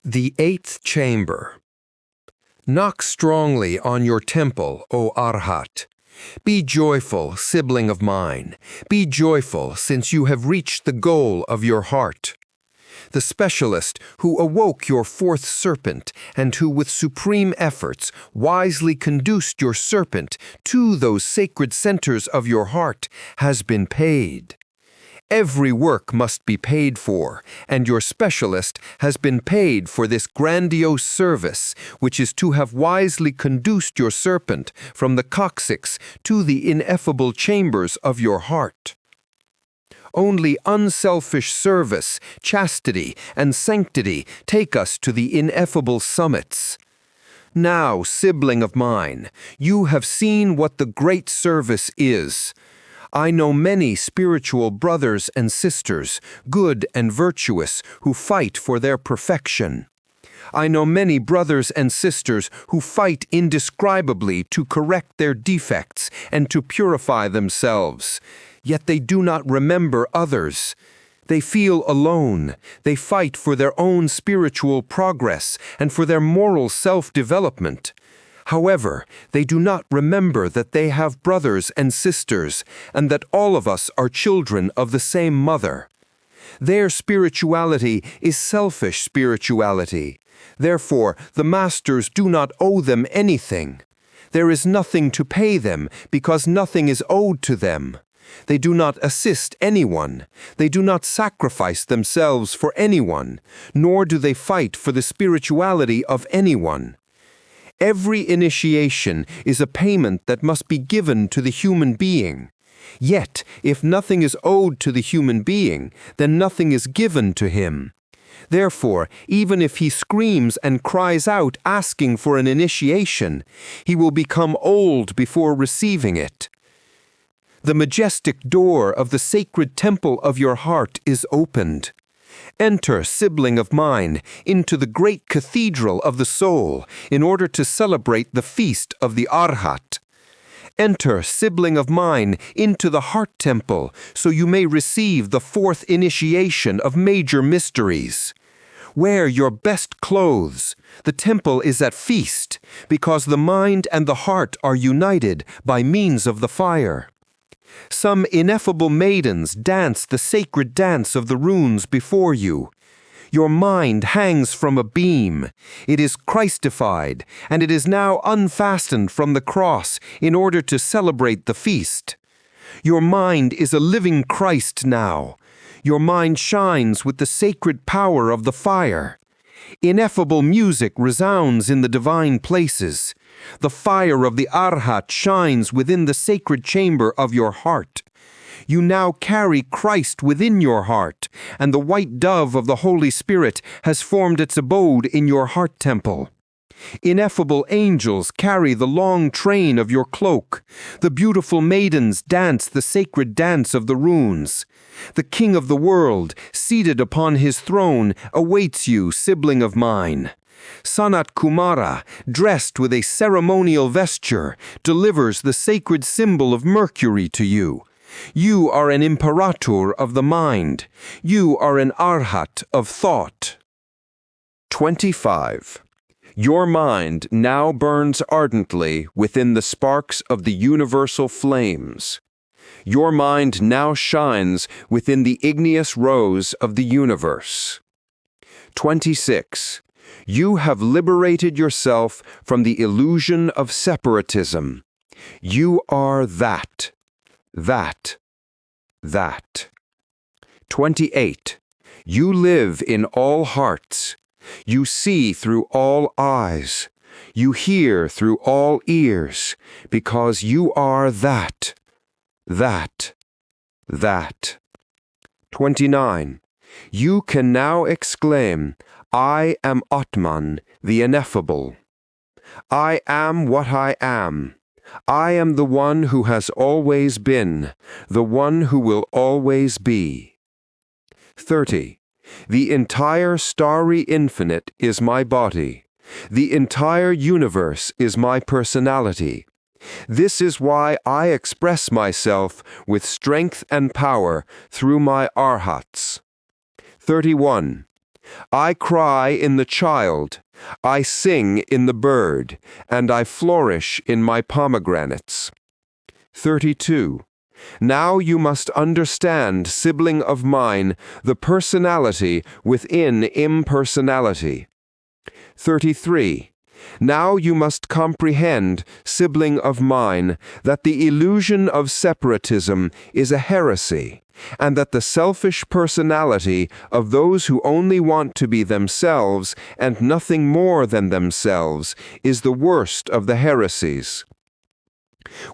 The eighth chamber. Knock strongly on your temple, O Arhat. Be joyful, sibling of mine. Be joyful, since you have reached the goal of your heart. The specialist who awoke your fourth serpent and who with supreme efforts wisely conduced your serpent to those sacred centers of your heart has been paid. Every work must be paid for, and your specialist has been paid for this grandiose service, which is to have wisely conduced your serpent from the coccyx to the ineffable chambers of your heart. Only unselfish service, chastity, and sanctity take us to the ineffable summits. Now, sibling of mine, you have seen what the great service is. I know many spiritual brothers and sisters, good and virtuous, who fight for their perfection. I know many brothers and sisters who fight indescribably to correct their defects and to purify themselves, yet they do not remember others. They feel alone. They fight for their own spiritual progress and for their moral self-development. However, they do not remember that they have brothers and sisters, and that all of us are children of the same mother. Their spirituality is selfish spirituality. Therefore, the masters do not owe them anything. There is nothing to pay them, because nothing is owed to them. They do not assist anyone. They do not sacrifice themselves for anyone, nor do they fight for the spirituality of anyone. Every initiation is a payment that must be given to the human being. Yet, if nothing is owed to the human being, then nothing is given to him. Therefore, even if he screams and cries out asking for an initiation, he will become old before receiving it. The majestic door of the sacred temple of your heart is opened. Enter, sibling of mine, into the great cathedral of the soul in order to celebrate the feast of the Arhat. Enter, sibling of mine, into the heart temple so you may receive the fourth initiation of major mysteries. Wear your best clothes. The temple is at feast because the mind and the heart are united by means of the fire. Some ineffable maidens dance the sacred dance of the runes before you. Your mind hangs from a beam. It is Christified, and it is now unfastened from the cross in order to celebrate the feast. Your mind is a living Christ now. Your mind shines with the sacred power of the fire. Ineffable music resounds in the divine places. The fire of the Arhat shines within the sacred chamber of your heart. You now carry Christ within your heart, and the white dove of the Holy Spirit has formed its abode in your heart temple. Ineffable angels carry the long train of your cloak. The beautiful maidens dance the sacred dance of the runes. The King of the world, seated upon his throne, awaits you, sibling of mine. Sanat Kumara, dressed with a ceremonial vesture, delivers the sacred symbol of Mercury to you. You are an imperator of the mind. You are an arhat of thought. 25. Your mind now burns ardently within the sparks of the universal flames. Your mind now shines within the igneous rose of the universe. 26. You have liberated yourself from the illusion of separatism. You are that. 28. You live in all hearts. You see through all eyes. You hear through all ears, because you are that. 29. You can now exclaim, I am Atman, the ineffable. I am what I am. I am the one who has always been, the one who will always be. 30. The entire starry infinite is my body. The entire universe is my personality. This is why I express myself with strength and power through my arhats. 31. I cry in the child, I sing in the bird, and I flourish in my pomegranates. 32. Now you must understand, sibling of mine, the personality within impersonality. 33. Now you must comprehend, sibling of mine, that the illusion of separatism is a heresy, and that the selfish personality of those who only want to be themselves and nothing more than themselves is the worst of the heresies.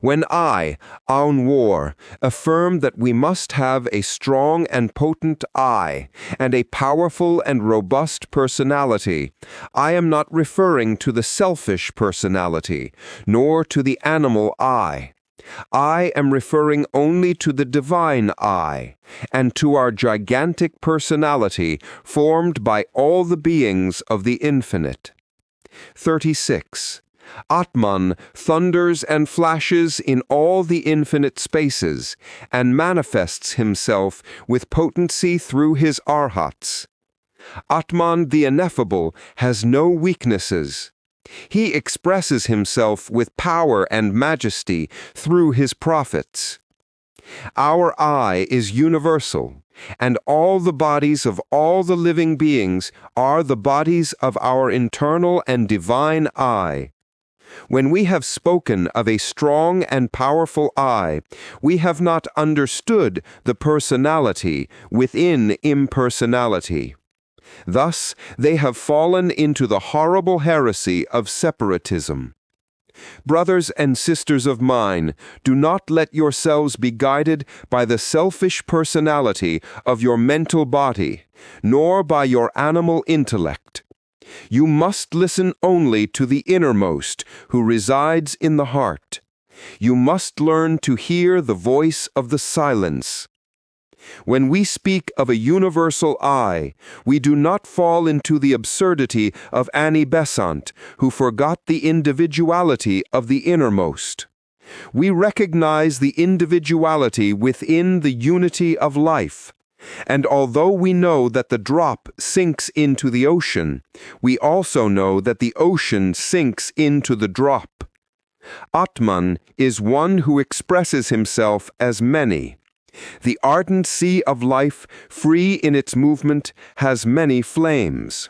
When I, Aun Weor, affirm that we must have a strong and potent I, and a powerful and robust personality, I am not referring to the selfish personality, nor to the animal I. I am referring only to the divine I, and to our gigantic personality formed by all the beings of the infinite. 36. Atman thunders and flashes in all the infinite spaces, and manifests himself with potency through his arhats. Atman the ineffable has no weaknesses. He expresses himself with power and majesty through his prophets. Our I is universal, and all the bodies of all the living beings are the bodies of our internal and divine I. When we have spoken of a strong and powerful I, we have not understood the personality within impersonality. Thus, they have fallen into the horrible heresy of separatism. Brothers and sisters of mine, do not let yourselves be guided by the selfish personality of your mental body, nor by your animal intellect. You must listen only to the innermost, who resides in the heart. You must learn to hear the voice of the silence. When we speak of a universal I, we do not fall into the absurdity of Annie Besant, who forgot the individuality of the innermost. We recognize the individuality within the unity of life. And although we know that the drop sinks into the ocean, we also know that the ocean sinks into the drop. Atman is one who expresses himself as many. The ardent sea of life, free in its movement, has many flames.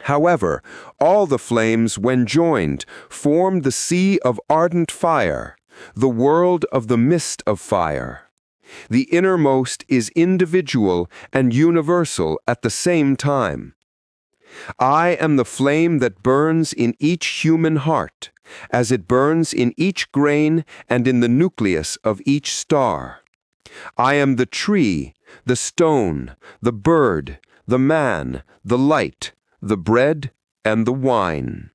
However, all the flames, when joined, form the sea of ardent fire, the world of the mist of fire. The innermost is individual and universal at the same time. I am the flame that burns in each human heart, as it burns in each grain and in the nucleus of each star. I am the tree, the stone, the bird, the man, the light, the bread, and the wine.